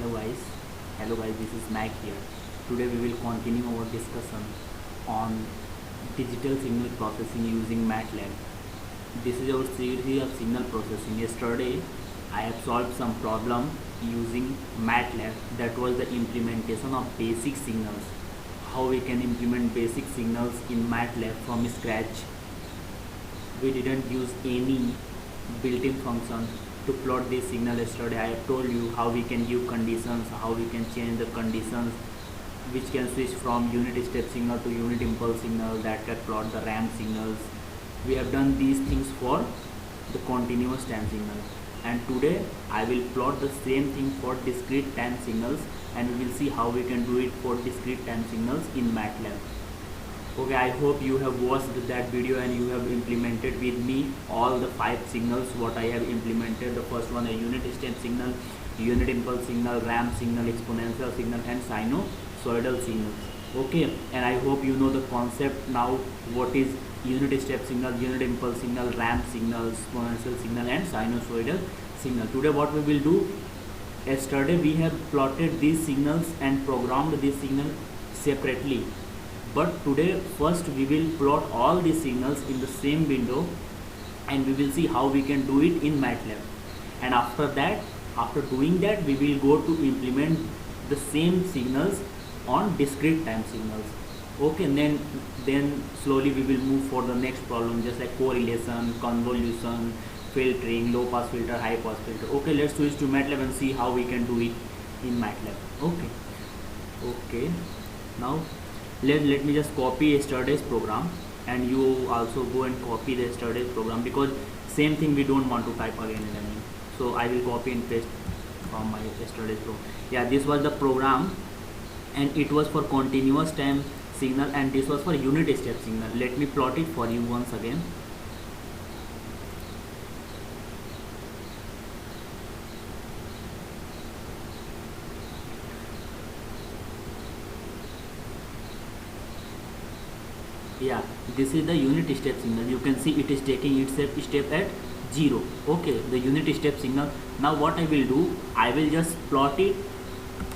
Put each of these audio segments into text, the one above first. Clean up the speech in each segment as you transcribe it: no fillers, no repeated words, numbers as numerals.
hello guys, this is Mac here. Today we will continue our discussion on digital signal processing using MATLAB. This is our series of signal processing. Yesterday I have solved some problem using MATLAB, that was the implementation of basic signals. How we can implement basic signals in MATLAB from scratch. We didn't use any built-in function to plot this signal. Yesterday I have told you how we can give conditions, how we can change the conditions, which can switch from unit step signal to unit impulse signal, that can plot the ramp signals. We have done these things for the continuous time signal, and today I will plot the same thing for discrete time signals, and we will see how we can do it for discrete time signals in MATLAB. Okay, I hope you have watched that video and you have implemented with me all the 5 signals what I have implemented. The first one, a unit step signal, unit impulse signal, ramp signal, exponential signal, and sinusoidal signals. Okay, and I hope you know the concept now, what is unit step signal, unit impulse signal, ramp signal, exponential signal, and sinusoidal signal. Today what we will do, yesterday we have plotted these signals and programmed this signal separately. But today first we will plot all these signals in the same window, and we will see how we can do it in MATLAB. And after that, after doing that, we will go to implement the same signals on discrete time signals. Okay, and then slowly we will move for the next problem, just like correlation, convolution, filtering, low pass filter, high pass filter. Okay, let's switch to MATLAB and see how we can do it in MATLAB. Okay, now let me just copy yesterday's program, and you also go and copy the yesterday's program, because same thing we don't want to type again and again. So I will copy and paste from my yesterday's program. Yeah, this was the program, and it was for continuous time signal, and this was for unit step signal. Let me plot it for you once again. Yeah, this is the unit step signal. You can see it is taking its step at 0. Okay, the unit step signal. Now what I will do, I will just plot it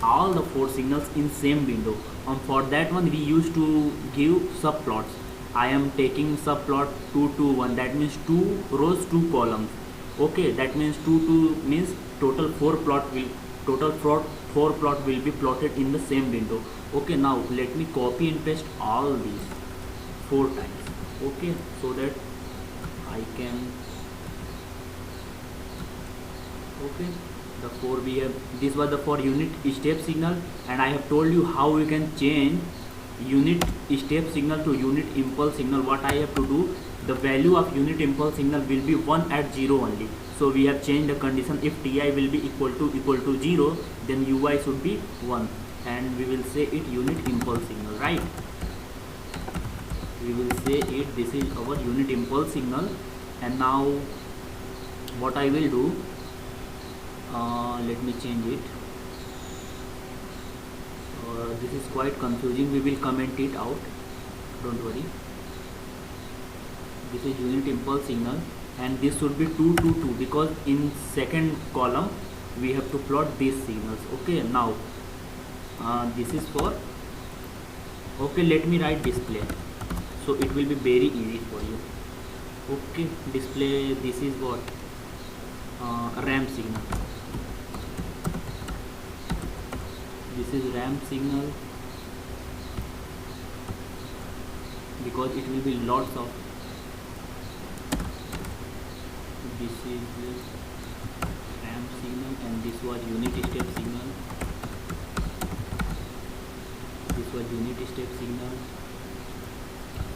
all the 4 signals in same window. For that one we used to give subplots. I am taking subplot 2 to 1, that means 2 rows 2 columns. Okay, that means 2 means total 4 plot will be plotted in the same window. Okay, now let me copy and paste all these 4 times. Okay, so that I can, okay, the 4 we have, this was the for unit step signal, and I have told you how we can change unit step signal to unit impulse signal. What I have to do, the value of unit impulse signal will be 1 at 0 only. So we have changed the condition, if ti will be equal to 0, then ui should be 1, and we will say it unit impulse signal, right? We will say it, this is our unit impulse signal. And now what I will do, let me change it. This is quite confusing, we will comment it out, don't worry. This is unit impulse signal, and this should be 2 to 2, because in second column we have to plot these signals. Okay, now this is for, okay, let me write display, so it will be very easy for you. Okay, display, this is what, ramp signal. This is ramp signal, because it will be lots of, this is ramp signal, and this was unit step signal, this was unit step signal,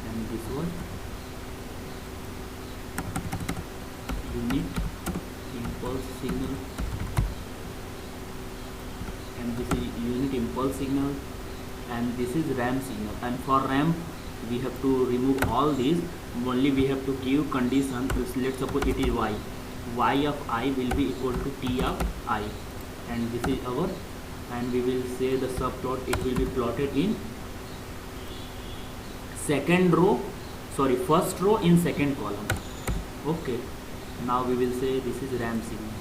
and this was unit impulse signal, and this is unit impulse signal, and this is ramp signal. And for ramp we have to remove all these, only we have to give condition. Let's suppose it is y of I will be equal to t of I, and this is our, and we will say the subplot, it will be plotted in first row in second column. Okay, now we will say this is ramp signal.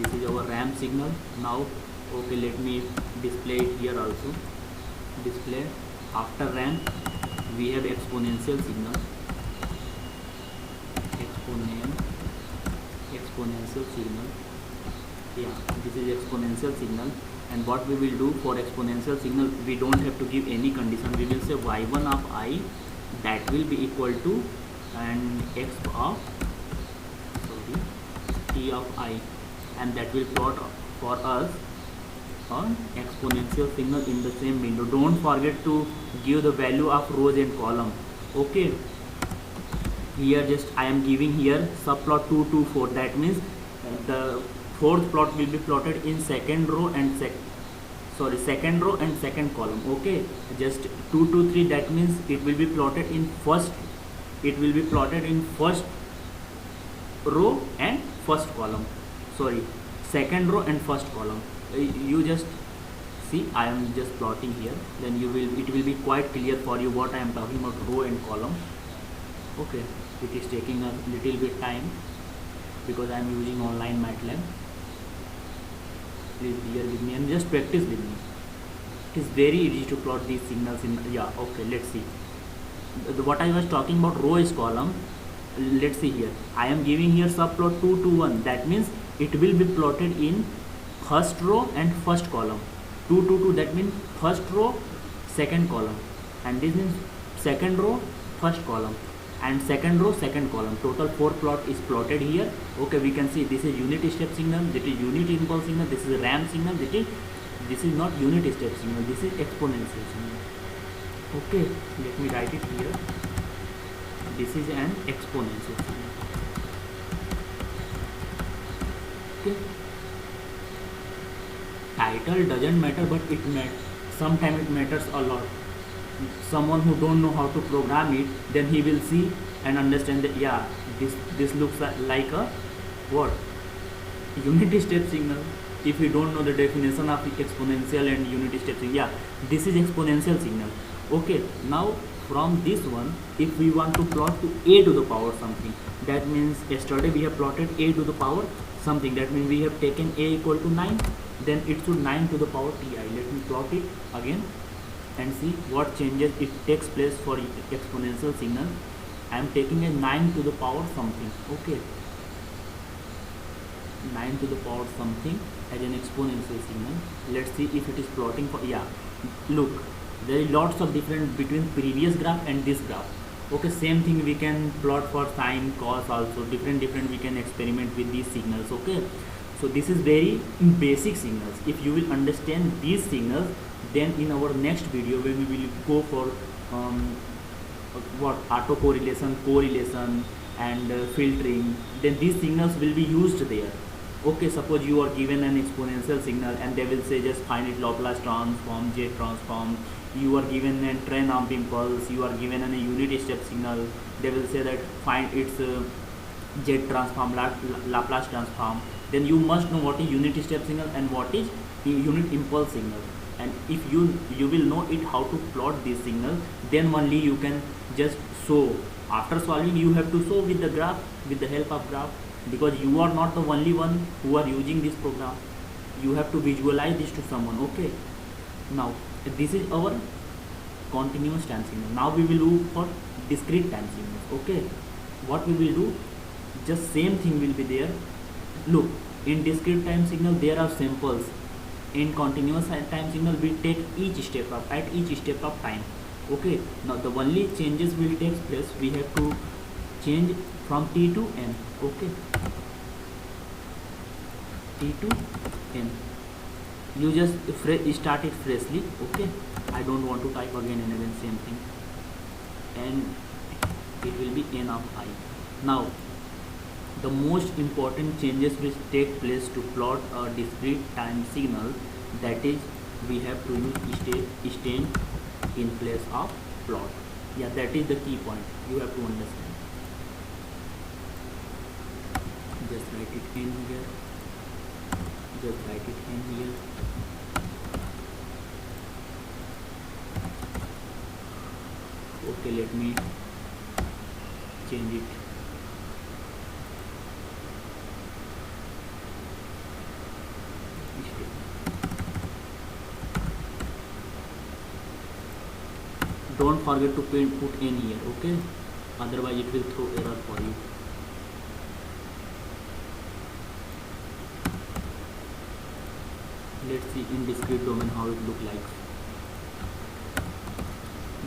this is our ramp signal. Now okay, let me display it here also. Display after ramp we have exponential signal. Exponential signal. Yeah, this is exponential signal. And what we will do for exponential signal, we don't have to give any condition. We will say y1 of I, that will be equal to, and x of t of I, and that will plot for us on exponential signal in the same window. Don't forget to give the value of rows and column. Okay, here just I am giving here subplot 2 2 4. That means the fourth plot will be plotted in second row and second row and second column. Okay, just 2 2 3, that means it will be plotted in first row and first column, second row and first column. You just see, I am just plotting here, then it will be quite clear for you what I am talking about, row and column. Okay, it is taking a little bit time because I am using online MATLAB. Please bear with me and just practice with me. It is very easy to plot these signals in, yeah, okay, let's see. What I was talking about row is column. Let's see here, I am giving here subplot 2 2 1. That means it will be plotted in first row and first column. 2 2 2, that means first row second column, and this means second row first column, and second row second column. Total 4 plot is plotted here. Okay, we can see this is unit step signal, that is unit impulse signal, this is ramp signal, this is not unit step signal, this is exponential signal. Okay, let me write it here. This is an exponential signal. Okay, title doesn't matter, but sometimes it matters a lot. Someone who don't know how to program it, then he will see and understand that, yeah, this looks like a what, unit step signal. If you don't know the definition of exponential and unit step signal, yeah, this is exponential signal. Okay, now from this one, if we want to plot to a to the power something, that means yesterday we have plotted a to the power something, that means we have taken a equal to 9, then it should 9 to the power ti. Let me plot it again and see what changes it takes place for exponential signal. I am taking a 9 to the power something. Okay, 9 to the power something as an exponential signal. Let's see if it is plotting for, yeah, look, there is lots of difference between previous graph and this graph. Okay, same thing we can plot for sine, cos also, different we can experiment with these signals. Okay, so this is very basic signals. If you will understand these signals, then in our next video when we will go for correlation and filtering, then these signals will be used there. Okay, suppose you are given an exponential signal and they will say just find its Laplace transform, Z transform. You are given a train amp impulse, you are given a unit step signal, they will say that find its Z transform, Laplace transform. Then you must know what is unit step signal and what is unit impulse signal. And if you will know it how to plot these signals, then only you can just solve. After solving, you have to solve with the graph, with the help of graph, because you are not the only one who are using this program. You have to visualize this to someone. Okay, now this is our continuous time signal. Now we will look for discrete time signals. Okay, what we will do, just same thing will be there. Look, in discrete time signal there are samples. In continuous time signal we take each step up at each step of time. Okay, now the only changes will take place, we have to change from t to n. Okay, t to n, you just start it freshly. Okay, I don't want to type again and again same thing, and it will be n of I. Now the most important changes which take place to plot a discrete time signal, that is we have to use state in place of plot. Yeah, that is the key point you have to understand. Just write it in here, just write it in here. Okay, let me change it. don't forget to put n here, okay, otherwise it will throw error for you. Let's see in discrete domain how it look like.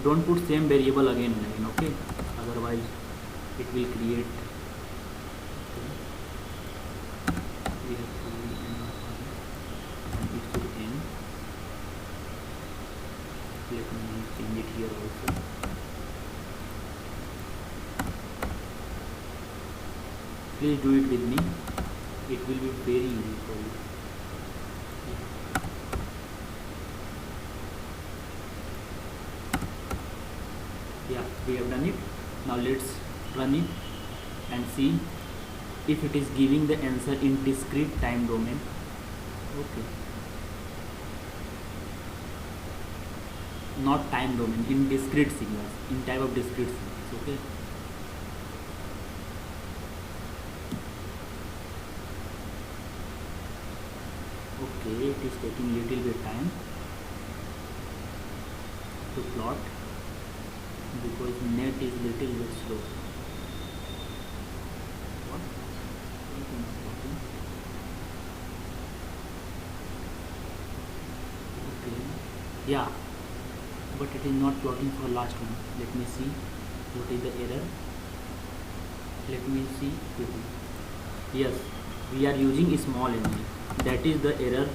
Don't put same variable again and again, okay, otherwise it will create. We have to n and it should n. Let me change it here also. Please do it with me, it will be very easy for you. Yeah, we have done it. Now let's run it and see if it is giving the answer in discrete time domain. Okay, not time domain, in discrete signals, in type of discrete signals. Okay, okay, it is taking little bit time to plot because net is little bit slow. What? Okay, yeah, but it is not plotting for last one. Let me see what is the error. Let me see quickly. Yes, we are using a small n. That is the error,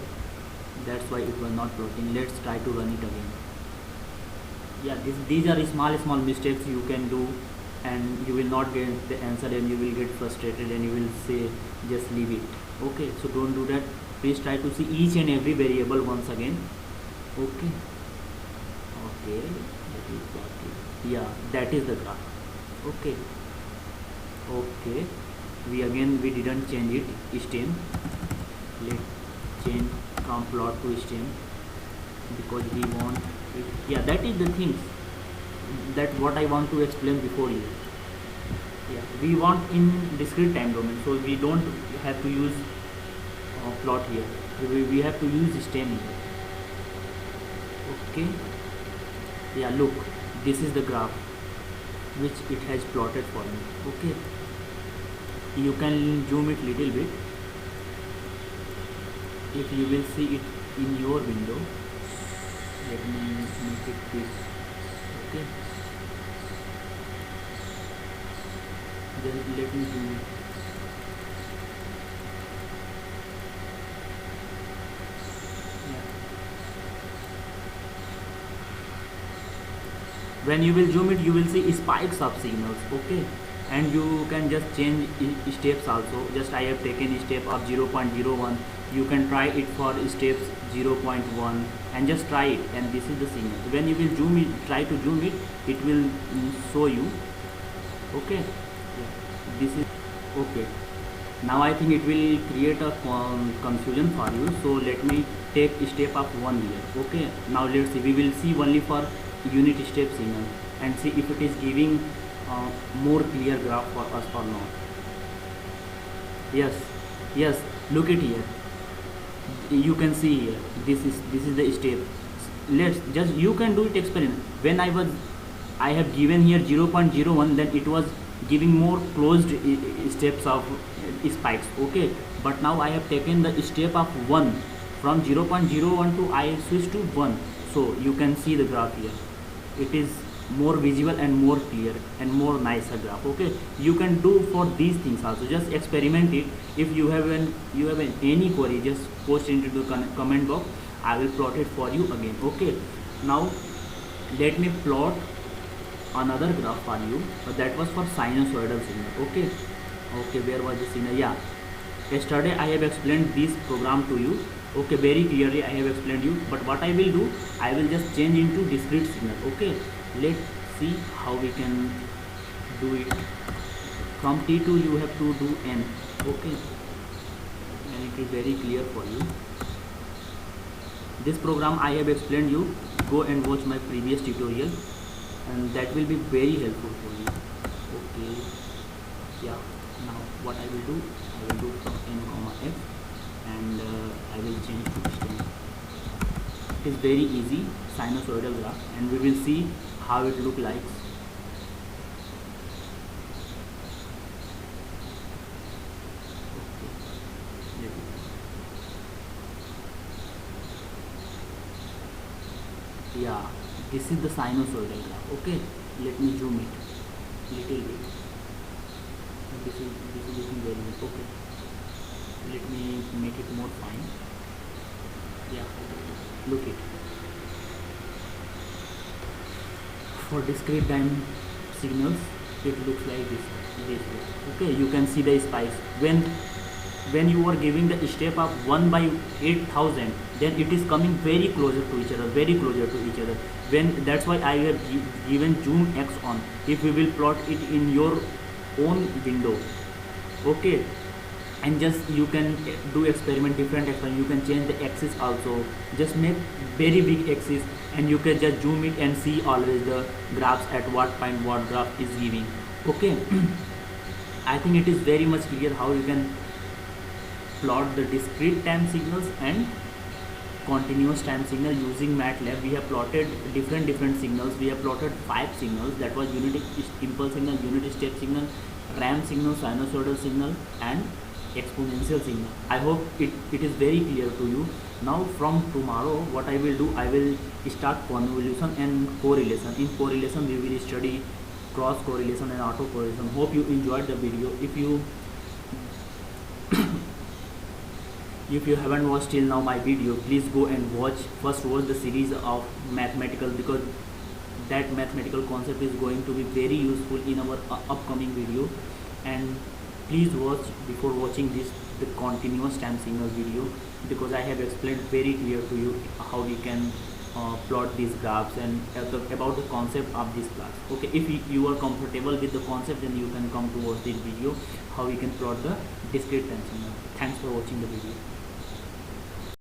that's why it was not plotting. Let's try to run it again. Yeah, these are small mistakes you can do, and you will not get the answer, and you will get frustrated, and you will say just leave it. Okay, so don't do that. Please try to see each and every variable once again. Okay, okay, that is plotted. Yeah, that is the graph. Okay, okay, we didn't change it stem. Let's change from plot to stem because we want it. Yeah, that is the thing, that what I want to explain before you. Yeah, we want in discrete time domain, so we don't have to use plot here. We have to use stem here. Okay, yeah, look, this is the graph which it has plotted for me. Okay, you can zoom it little bit if you will see it in your window. Let me make it quick. Okay, then let me zoom it. Yeah. When you will zoom it, you will see spikes of signals. Okay, and you can just change steps also. Just I have taken step of 0.01. You can try it for steps 0.1 and just try it, and this is the signal. When you will zoom it, try to zoom it, it will show you. Okay, this is okay. Now I think it will create a confusion for you, so let me take step of 1 here. Okay, now let's see, we will see only for unit step signal and see if it is giving more clear graph for us or not. Yes, yes, look at here, you can see here, this is the step. Let's just, you can do it experiment. When I have given here 0.01, then it was giving more closed steps of spikes. Okay, but now I have taken the step of 1 from 0.01 to I switch to 1, so you can see the graph here. It is more visible and more clear and more nicer graph. Okay, you can do for these things also. Just experiment it. If you have any query, just post into the comment box. I will plot it for you again. Okay, now let me plot another graph for you, that was for sinusoidal signal. Okay, okay, where was the signal? Yeah, yesterday I have explained this program to you. Okay, very clearly I have explained you, but what I will do, I will just change into discrete signal. Okay, let's see how we can do it. From T2 you have to do N. Okay, and it is very clear for you. This program I have explained you. Go and watch my previous tutorial, and that will be very helpful for you. Okay, yeah, now what I will do, I will do from N comma F, and I will change to stem. It is very easy, sinusoidal graph, and we will see how it look like. Yeah, this is the sinusoidal graph. Okay, let me zoom it little bit. This is looking very good. Okay, let me make it more fine. Yeah, look it. For discrete time signals, it looks like this way. Okay, you can see the spikes when you are giving the step up 1 by 8000, then it is coming very closer to each other, very closer to each other. When that's why I have given zoom x on. If we will plot it in your own window, okay, and just you can do experiment, different experiment. You can change the axis also, just make very big axis, and you can just zoom it and see always the graphs at what point what graph is giving. Okay. I think it is very much clear how you can plot the discrete time signals and continuous time signal using MATLAB. We have plotted different signals. We have plotted 5 signals, that was unit impulse signal, unit step signal, ramp signal, sinusoidal signal, and exponential signal. I hope it is very clear to you. Now from tomorrow what I will do, I will start convolution and correlation. In correlation we will study cross correlation and autocorrelation. Hope you enjoyed the video. If you haven't watched till now my video, please go and watch the series of mathematical, because that mathematical concept is going to be very useful in our upcoming video. And please watch before watching the continuous time signal video, because I have explained very clear to you how we can plot these graphs and about the concept of this class. Okay, if you are comfortable with the concept, then you can come to watch this video how we can plot the discrete time signal. Thanks for watching the video.